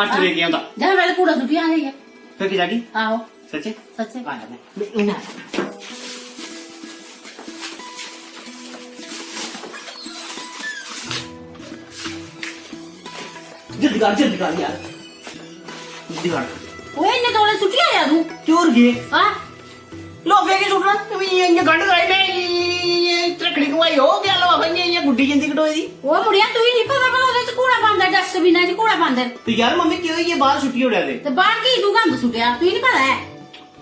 ਅੱਠ ਦੇ ਕੇ ਆਉਂਦਾ ਜਾ ਮੈਂ ਕੂੜਾ ਸੁੱਟੀ ਆ ਗਈ ਫਿਰ ਕੀ ਜਾਗੀ ਆਹੋ ਸੱਚੇ ਸੱਚੇ ਆ ਜਾ ਮੈਂ ਨਾ जल्दी कर यार जल्दी कर ओए इन्ने तोले सुटिया जा तू चोर गए हां लो फेंके सुटना तुम ये गंड गए में ये ट्रकड़ी को आई हो गया लो भाई ये गुड्डी जिंदी कटोई दी ओ मुड़िया तू ही नहीं पता बना ओदे च कूड़ा पांदा डस्टबिन च कूड़ा पांदे तो यार मम्मी क्यों ये बाहर छुट्टी उड़ा दे ते बाहर की तू गंद सुटिया तू ही नहीं पता है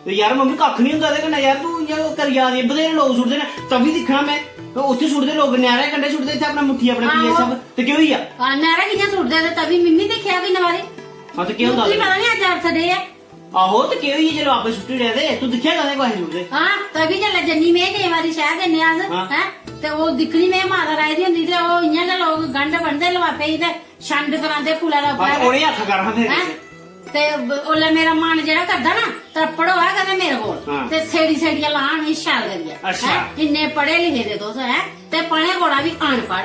तो यार मम्मी कख नहीं हुंदा दे कन्नै यार तू ये कर यार ये बथेरे लोग सुटदे ने तभी दिखना मैं तो उत्थे सुटदे लोग न्यारे कंडे सुटदे इत्थे अपना मुट्ठी अपने पीए सब ते क्यों ही आ हां नारा कियां सुटदे ते तभी मिम्मी देखया कि नवारे हां तो क्यों हुंदा तू पता नहीं आज आप सडे है आहो तो क्यों ही चलो आपे छुट्टी उड़ा दे तू दिखया कदे कोई सुटदे हां तभी चले जन्नी में कई बारी शहर जन्ने आस हैं ते वो दिखनी में माता राय दी हुंदी ते ओ इयां ना लोग गंड बनदे लवापे ते छंड करांदे फुला दा हां ओने हत्थ कर फिर ते ओले मेरा मन जेड़ा करदा ना तड़पड़ होया कदे मेरे कोल ते सेड़ी सेड़ियां लाण शैल करियै अच्छा इन्ने पढ़े लिखे दे तुस हैं ते पढ़े कोड़ा भी अनपढ़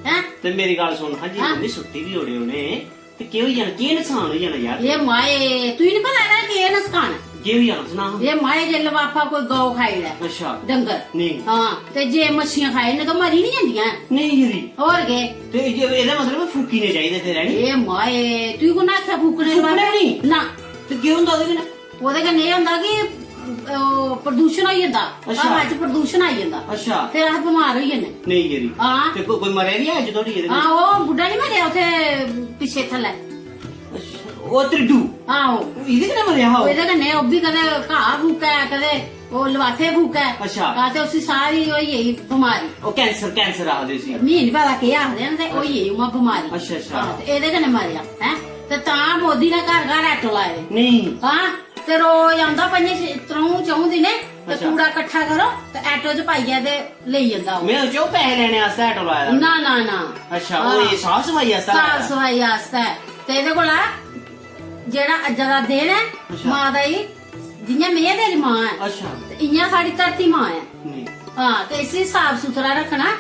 हैं ते मेरी गल सुन हां जी मम्मी छुट्टी भी ओड़े उन्हें ते क्यों ही जाना की नुकसान हो जाना यार ये माए तू नहीं पता ना कि नुकसान क्यों ही जाना सुना ये माए जे लवाफा कोई गौ खाई ले अच्छा डंगर नहीं हां ते जे मच्छियां खाए ने तो मरी नहीं जांदियां नहीं जी और के ते एदा मतलब फूकी ने चाहिए फिर है ये माए तू को ना आखा फूकने नहीं ना ते क्यों हुंदा ओदे कन्नै ओदे कन्नै एह् होंदा कि प्रदूषण होई जंदा हवा च प्रदूषण आई जंदा अच्छा फिर अस बमार होई जन्ने नहीं जी हां ते कोई मरे भी है अज थोड़ी हां ओ बुड्ढा नहीं मरेआ उथे पिछे थल्ले ओ त्रिडू आहो इदे कन्नै मरेआ हा ओदे कन्नै ओ भी कदे घाह फूका कदे ओ लवाफे फूका अच्छा ते उसी सारी होई यही बीमारी ओ कैंसर आखदे सी मी नहीं पता केह् आखदे न ते होई यही उमा बीमारी अच्छा अच्छा ते एदे कन्नै मरेआ हैं ते तां मोदी ने घर घर ऑटो लाए दे नहीं हां ते रोज आंदा पंजे त्रऊं चौं दिने ते कूड़ा इकट्ठा करो ते ऑटो च पाइयै ते लेई जंदा मैं जो पैसे लेने आस्ते ऑटो लाया ना ना ना अच्छा ओ ये साफ सफाई आस्ते साफ सफाई आस्ते ते एदे कोला जेड़ा अज्जा दा दिन है मां दा ही जियां मैं तेरी मां है अच्छा ते इयां साडी धरती मां है नहीं हां ते इसी साफ सुथरा रखना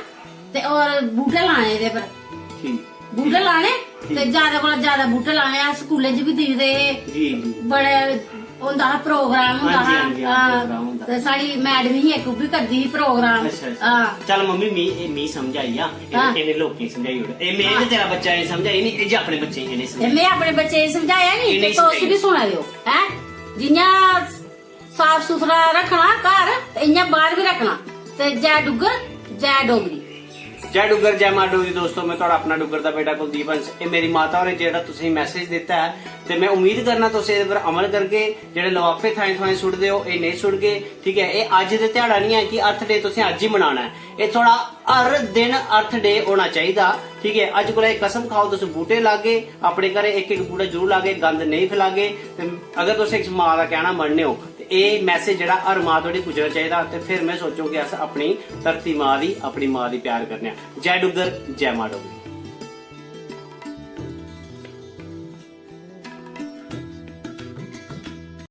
ते और बूटे लाने एदे पर ठीक बूटे लाने ते ज्यादा कोला ज्यादा बूटे लाने अस स्कूले च भी दिखदे जी बड़े होंदा हा प्रोग्राम होंदा हा ते साडी मैडम ही इक भी करदी ही प्रोग्राम हां चल मम्मी मी समझाई आ इने लोकें समझाई ओड़े ए मैं ते तेरा बच्चा ने समझाई नहीं ए जे अपने बच्चे ने समझाई मैं अपने बच्चे समझाया नहीं तो तुस भी सुना दियो हैं जियां साफ सुथरा रखना घर ते इयां बाहर भी रखना ते जय डुग्गर जय डोगरी जय डुग्गर जय मां डोगरी दोस्तों मैं थोड़ा अपना डुग्गर दा बेटा कुलदीप हंस ए मेरी माता होरें जेड़ा तुसें मैसेज दिता है ते मैं उम्मीद करना तुस इस पर अमल करके जेड़े लफाफे थाएं थाएं सुटदे हो ए नहीं सुटगे ठीक है ए अज दे ध्याड़ा नहीं है कि अर्थ डे तुसें अज ही मनाना है ए थोड़ा हर दिन अर्थ डे होना चाहिए ठीक है अज कोला कसम खाओ तुस बूटे लागे अपने घरे एक बूटा जरूर लागे गंद नहीं फैलागे अगर तुस एक मां दा कहना मनने हो ए मैसेज जेड़ा हर मां तोड़ी पुजना चाहिए ते फिर मैं सोचूं कि अस अपनी धरती मां दी अपनी मां दी प्यार करने जय डुग्गर जय मां डोगरी।